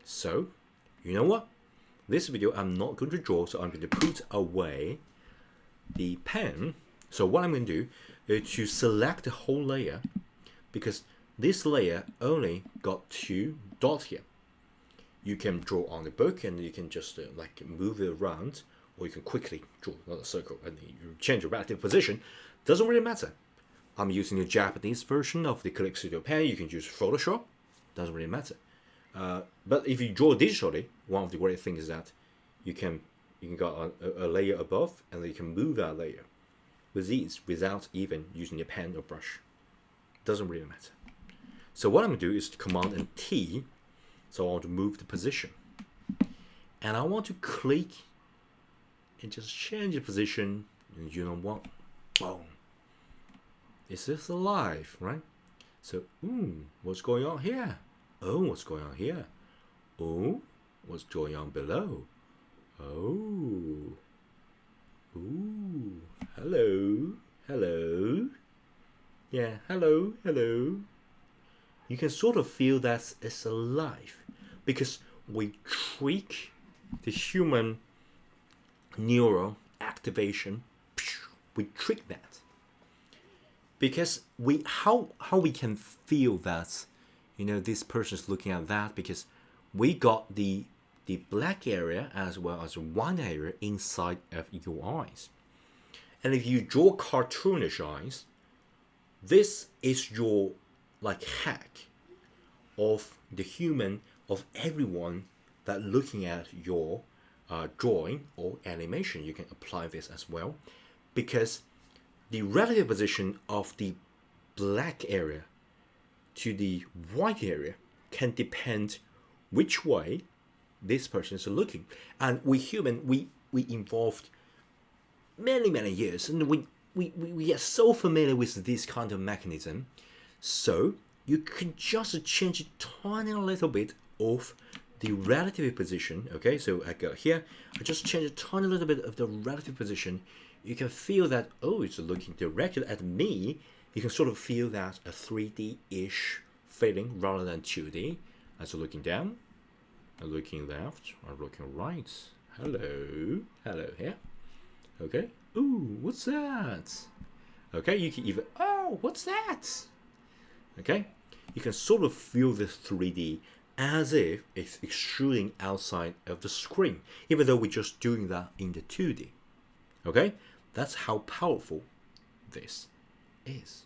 So, you know what? This video I'm not going to draw, so I'm going to put away the pen. So what I'm going to do is to select the whole layer, because this layer only got 2 dots here. You can draw on the book and you can just like move it around, or you can quickly draw another circle and you change your relative position. Doesn't really matter. I'm using the Japanese version of the Click Studio pen. You can use Photoshop. Doesn't really matter. But if you draw digitally, one of the great things is that you can got a layer above, and then you can move that layer with ease without even using a pen or brush. Doesn't really matter. So what I'm going to do is Command and T. So I want to move the position, and I want to click and just change the position. And you know what? Boom. This is alive, right? So, what's going on here? Oh, what's going on here? Oh, what's going on below? Oh, ooh, hello, hello. Yeah, hello, hello. You can sort of feel that it's alive because we tweak the human neural activation. We trick that because how we can feel that, you know, this person's looking at that, because we got the black area as well as one area inside of your eyes. And if you draw cartoonish eyes, this is your like hack of the human, of everyone that looking at your drawing or animation. You can apply this as well, because the relative position of the black area to the white area can depend which way this person is looking. And we human, we evolved many years, and we are so familiar with this kind of mechanism. So you can just change a tiny little bit of the relative position. Okay, so I go here, I just change a tiny little bit of the relative position. You can feel that, oh, it's looking directly at me. You can sort of feel that a 3D-ish feeling rather than 2D. As you're looking down, I'm looking left, I'm looking right. Hello, hello here. Okay, ooh, what's that? Okay, you can even, oh, what's that? Okay, you can sort of feel the 3D as if it's extruding outside of the screen, even though we're just doing that in the 2D. Okay, that's how powerful this is.